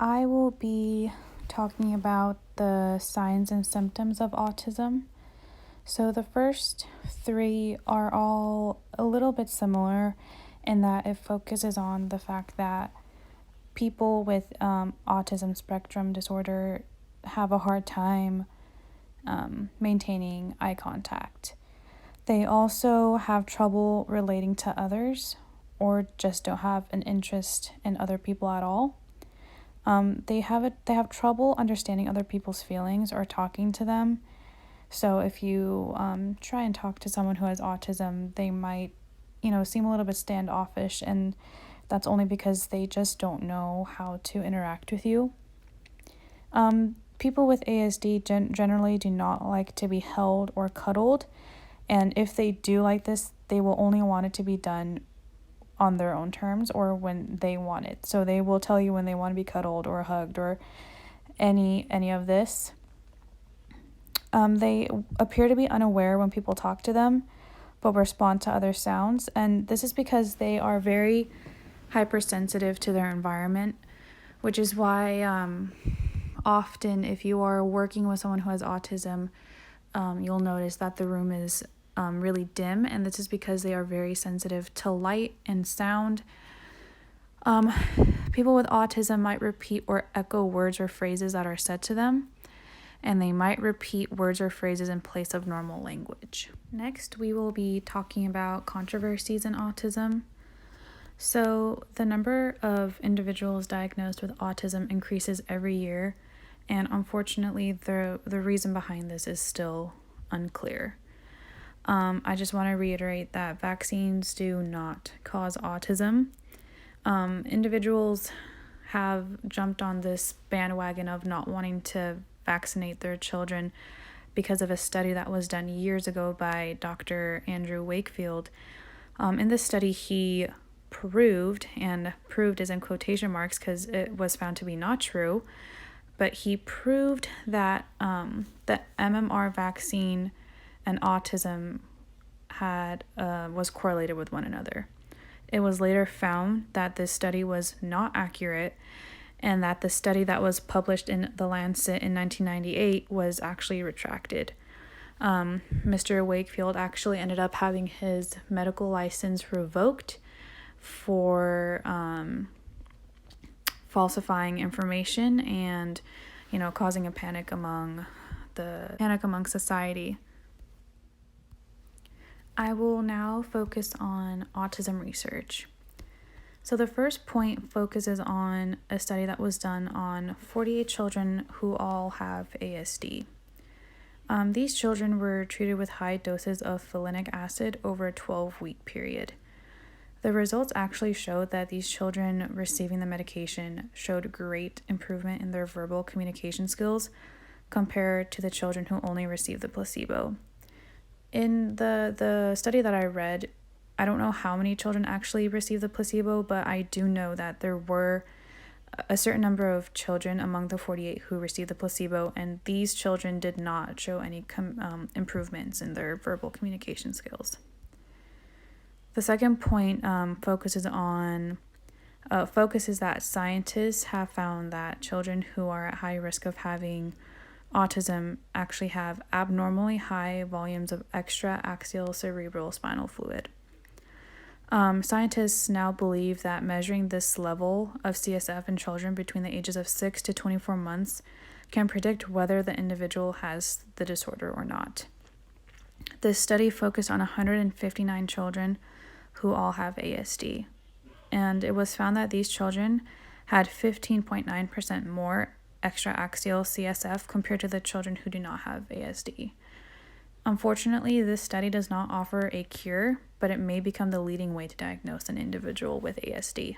I will be talking about the signs and symptoms of autism. So the first three are all a little bit similar in that it focuses on the fact that people with autism spectrum disorder have a hard time maintaining eye contact. They also have trouble relating to others or just don't have an interest in other people at all. They have trouble understanding other people's feelings or talking to them. So if you try and talk to someone who has autism, they might, seem a little bit standoffish, and that's only because they just don't know how to interact with you. People with ASD generally do not like to be held or cuddled, and if they do like this, they will only want it to be done on their own terms or when they want it. So they will tell you when they want to be cuddled or hugged or any of this. They appear to be unaware when people talk to them, but respond to other sounds. And this is because they are very hypersensitive to their environment, which is why often if you are working with someone who has autism, you'll notice that the room is really dim, and this is because they are very sensitive to light and sound. People with autism might repeat or echo words or phrases that are said to them, and they might repeat words or phrases in place of normal language. Next, we will be talking about controversies in autism. So the number of individuals diagnosed with autism increases every year, and unfortunately, the reason behind this is still unclear. I just want to reiterate that vaccines do not cause autism. Individuals have jumped on this bandwagon of not wanting to vaccinate their children because of a study that was done years ago by Dr. Andrew Wakefield. In this study, he proved, and proved is in quotation marks because it was found to be not true, but he proved that the MMR vaccine and autism was correlated with one another. It was later found that this study was not accurate, and that the study that was published in The Lancet in 1998 was actually retracted. Mr. Wakefield actually ended up having his medical license revoked for falsifying information and, causing a panic among society. I will now focus on autism research. So the first point focuses on a study that was done on 48 children who all have ASD. These children were treated with high doses of folinic acid over a 12-week period. The results actually showed that these children receiving the medication showed great improvement in their verbal communication skills compared to the children who only received the placebo. In the study that I read, I don't know how many children actually received the placebo, but I do know that there were a certain number of children among the 48 who received the placebo, and these children did not show any improvements in their verbal communication skills. The second point focuses that scientists have found that children who are at high risk of having autism actually have abnormally high volumes of extra-axial cerebral spinal fluid. Scientists now believe that measuring this level of CSF in children between the ages of 6 to 24 months can predict whether the individual has the disorder or not. This study focused on 159 children who all have ASD, and it was found that these children had 15.9% more extra-axial CSF compared to the children who do not have ASD. Unfortunately, this study does not offer a cure, but it may become the leading way to diagnose an individual with ASD.